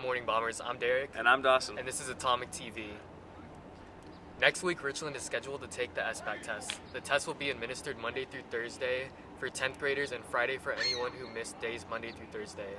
morning, Bombers. I'm Derek. And I'm Dawson. And this is Atomic TV. Next week, Richland is scheduled to take the SBAC test. The test will be administered Monday through Thursday for 10th graders and Friday for anyone who missed days Monday through Thursday.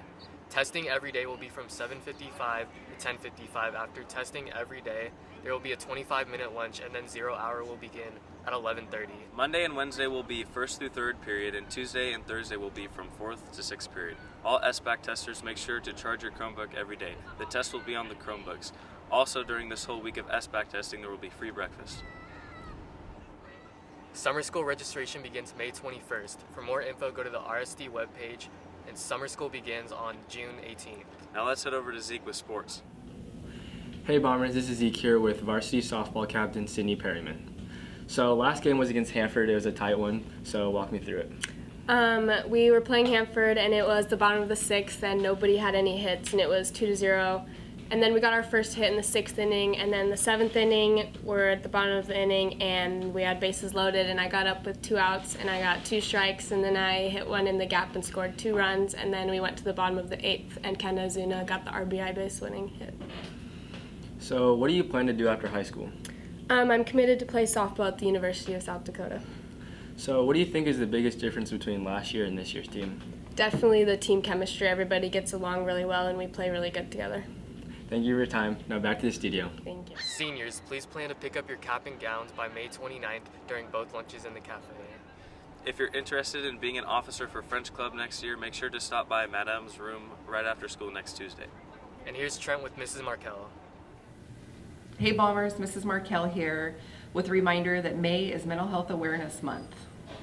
Testing every day will be from 7:55 to 10:55. After testing every day, there will be a 25-minute lunch, and then 0 hour will begin at 11:30. Monday and Wednesday will be 1st through 3rd period, and Tuesday and Thursday will be from 4th to 6th period. All SBAC testers make sure to charge your Chromebook every day. The test will be on the Chromebooks. Also, during this whole week of SBAC testing, there will be free breakfast. Summer school registration begins May 21st. For more info, go to the RSD webpage, and summer school begins on June 18th. Now let's head over to Zeke with sports. Hey Bombers, this is Zeke here with varsity softball captain Sydney Perryman. So last game was against Hanford. It was a tight one, so walk me through it. We were playing Hanford, and it was the bottom of the 6th, and nobody had any hits, and it was 2-0. And then we got our first hit in the 6th inning, and then the 7th inning, we're at the bottom of the inning, and we had bases loaded, and I got up with 2 outs, and I got 2 strikes, and then I hit one in the gap and scored 2 runs, and then we went to the bottom of the 8th, and Ken Ozuna got the RBI base-winning hit. So what do you plan to do after high school? I'm committed to play softball at the University of South Dakota. So what do you think is the biggest difference between last year and this year's team? Definitely the team chemistry. Everybody gets along really well, and we play really good together. Thank you for your time. Now back to the studio. Thank you. Seniors, please plan to pick up your cap and gowns by May 29th during both lunches in the cafe. If you're interested in being an officer for French Club next year, make sure to stop by Madame's room right after school next Tuesday. And here's Trent with Mrs. Markel. Hey Bombers, Mrs. Markel here with a reminder that May is Mental Health Awareness Month.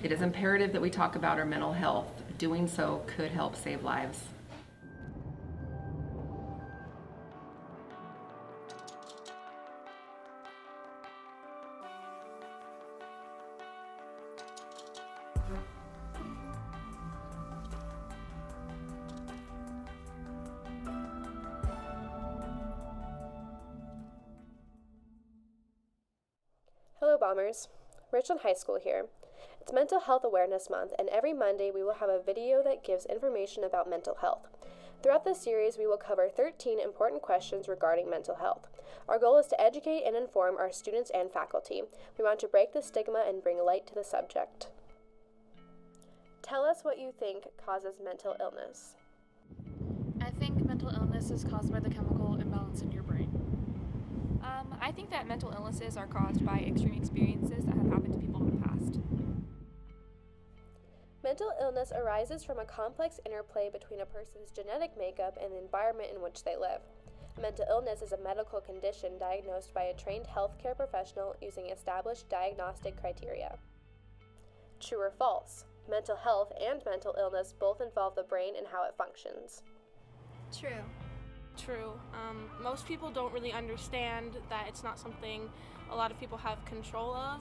It is imperative that we talk about our mental health. Doing so could help save lives. Hello Bombers, Richland High School here. It's Mental Health Awareness Month, and every Monday we will have a video that gives information about mental health. Throughout this series, we will cover 13 important questions regarding mental health. Our goal is to educate and inform our students and faculty. We want to break the stigma and bring light to the subject. Tell us what you think causes mental illness. I think mental illness is caused by the chemical imbalance in your brain. I think that mental illnesses are caused by extreme experiences that have happened to people in the past. Mental illness arises from a complex interplay between a person's genetic makeup and the environment in which they live. Mental illness is a medical condition diagnosed by a trained healthcare professional using established diagnostic criteria. True or false? Mental health and mental illness both involve the brain and how it functions. True. True. Most people don't really understand that it's not something a lot of people have control of.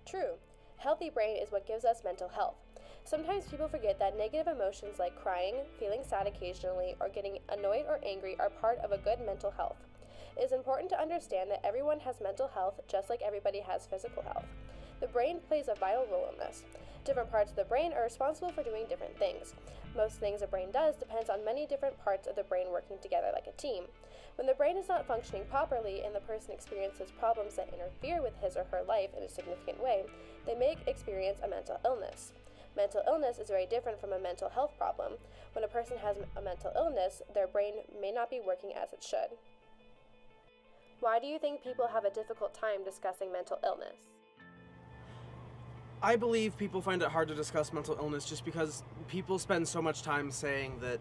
True. Healthy brain is what gives us mental health. Sometimes people forget that negative emotions like crying, feeling sad occasionally, or getting annoyed or angry are part of a good mental health. It is important to understand that everyone has mental health just like everybody has physical health. The brain plays a vital role in this. Different parts of the brain are responsible for doing different things. Most things a brain does depends on many different parts of the brain working together like a team. When the brain is not functioning properly and the person experiences problems that interfere with his or her life in a significant way, they may experience a mental illness. Mental illness is very different from a mental health problem. When a person has a mental illness, their brain may not be working as it should. Why do you think people have a difficult time discussing mental illness? I believe people find it hard to discuss mental illness just because people spend so much time saying that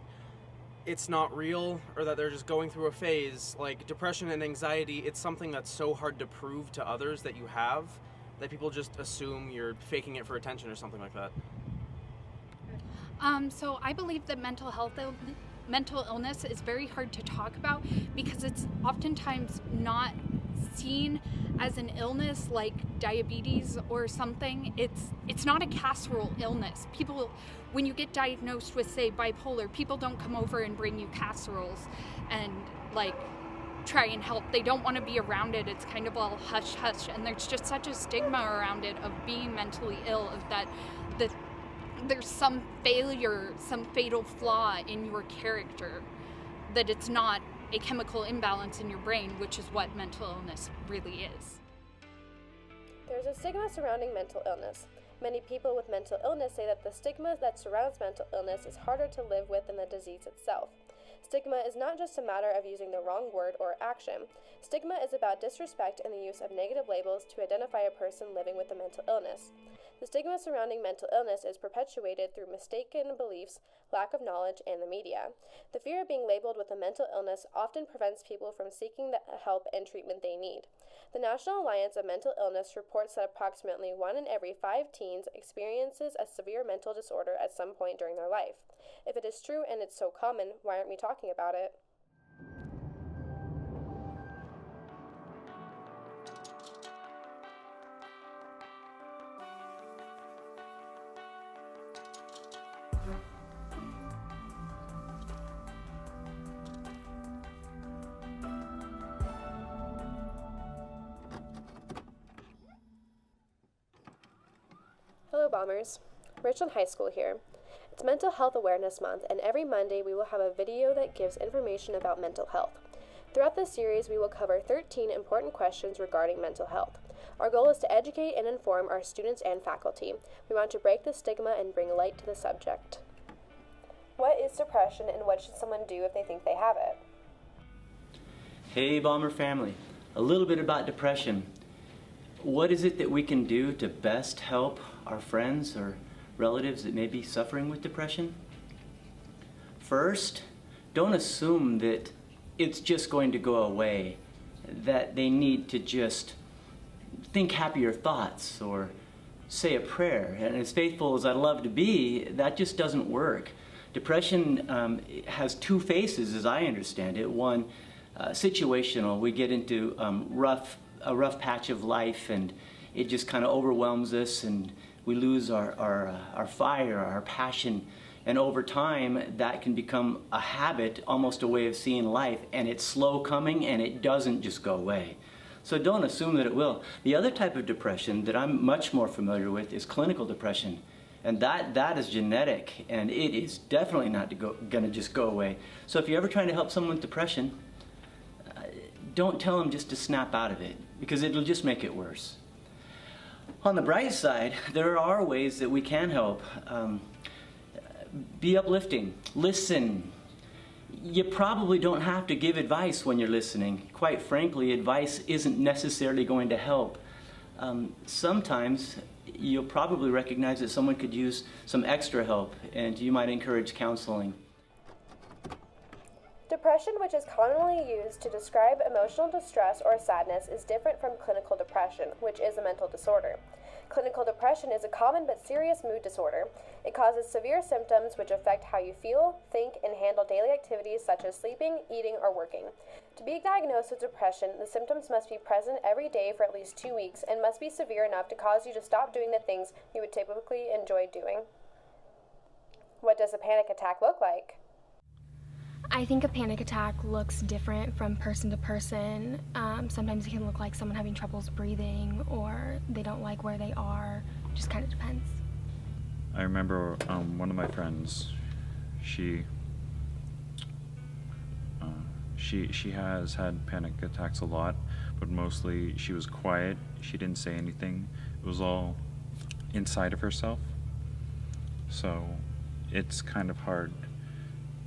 it's not real or that they're just going through a phase. Like depression and anxiety, it's something that's so hard to prove to others that you have that people just assume you're faking it for attention or something like that. So I believe that mental illness is very hard to talk about because it's oftentimes not seen as an illness like diabetes or something. It's not a casserole illness. People, when you get diagnosed with, say, bipolar, people don't come over and bring you casseroles and like try and help. They don't want to be around it. It's kind of all hush hush, and there's just such a stigma around it of being mentally ill, of that there's some failure, some fatal flaw in your character, that it's not a chemical imbalance in your brain, which is what mental illness really is. There's a stigma surrounding mental illness. Many people with mental illness say that the stigma that surrounds mental illness is harder to live with than the disease itself. Stigma is not just a matter of using the wrong word or action. Stigma is about disrespect and the use of negative labels to identify a person living with a mental illness. The stigma surrounding mental illness is perpetuated through mistaken beliefs, lack of knowledge, and the media. The fear of being labeled with a mental illness often prevents people from seeking the help and treatment they need. The National Alliance of Mental Illness reports that approximately 1 in every 5 teens experiences a severe mental disorder at some point during their life. If it is true and it's so common, why aren't we talking about it? Hello Bombers, Richland High School here. It's Mental Health Awareness Month, and every Monday we will have a video that gives information about mental health. Throughout this series, we will cover 13 important questions regarding mental health. Our goal is to educate and inform our students and faculty. We want to break the stigma and bring light to the subject. What is depression, and what should someone do if they think they have it? Hey Bomber family, a little bit about depression. What is it that we can do to best help our friends or relatives that may be suffering with depression? First, don't assume that it's just going to go away, that they need to just think happier thoughts or say a prayer. And as faithful as I'd love to be, that just doesn't work. Depression has two faces, as I understand it. One, situational. We get into a rough patch of life, and it just kind of overwhelms us, and we lose our fire, our passion, and over time that can become a habit, almost a way of seeing life, and it's slow coming and it doesn't just go away. So don't assume that it will. The other type of depression that I'm much more familiar with is clinical depression, and that is genetic, and it is definitely not going to just go away. So if you're ever trying to help someone with depression, don't tell them just to snap out of it, because it'll just make it worse. On the bright side, there are ways that we can help. Be uplifting, listen. You probably don't have to give advice when you're listening. Quite frankly, advice isn't necessarily going to help. Sometimes you'll probably recognize that someone could use some extra help, and you might encourage counseling. Depression, which is commonly used to describe emotional distress or sadness, is different from clinical depression, which is a mental disorder. Clinical depression is a common but serious mood disorder. It causes severe symptoms which affect how you feel, think, and handle daily activities such as sleeping, eating, or working. To be diagnosed with depression, the symptoms must be present every day for at least 2 weeks and must be severe enough to cause you to stop doing the things you would typically enjoy doing. What does a panic attack look like? I think a panic attack looks different from person to person. Sometimes it can look like someone having troubles breathing, or they don't like where they are. It just kind of depends. I remember one of my friends, she has had panic attacks a lot, but mostly she was quiet. She didn't say anything. It was all inside of herself. So it's kind of hard.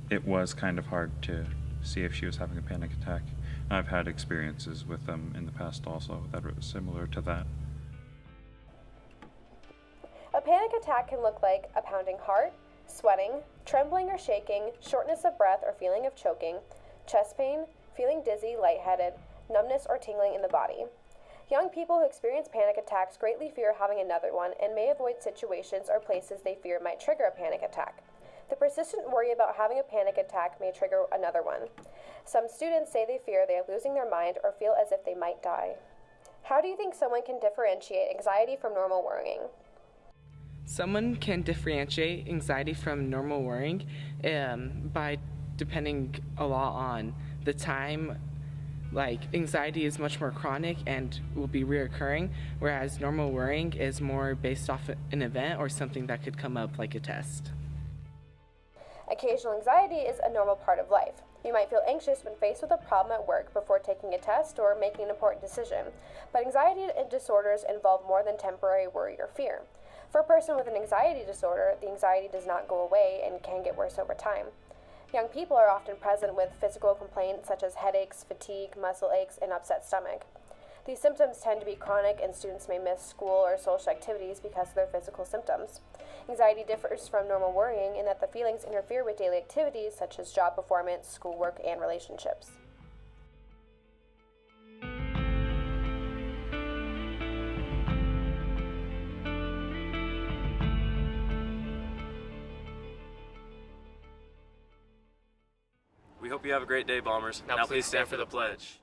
It was kind of hard to see if she was having a panic attack. I've had experiences with them in the past also that were similar to that. A panic attack can look like a pounding heart, sweating, trembling or shaking, shortness of breath or feeling of choking, chest pain, feeling dizzy, lightheaded, numbness or tingling in the body. Young people who experience panic attacks greatly fear having another one and may avoid situations or places they fear might trigger a panic attack. The persistent worry about having a panic attack may trigger another one. Some students say they fear they are losing their mind or feel as if they might die. How do you think someone can differentiate anxiety from normal worrying? Someone can differentiate anxiety from normal worrying by depending a lot on the time. Like, anxiety is much more chronic and will be reoccurring, whereas normal worrying is more based off an event or something that could come up like a test. Occasional anxiety is a normal part of life. You might feel anxious when faced with a problem at work before taking a test or making an important decision, but anxiety disorders involve more than temporary worry or fear. For a person with an anxiety disorder, the anxiety does not go away and can get worse over time. Young people are often present with physical complaints such as headaches, fatigue, muscle aches, and upset stomach. These symptoms tend to be chronic, and students may miss school or social activities because of their physical symptoms. Anxiety differs from normal worrying in that the feelings interfere with daily activities such as job performance, schoolwork, and relationships. We hope you have a great day, Bombers. Now please stand for the pledge.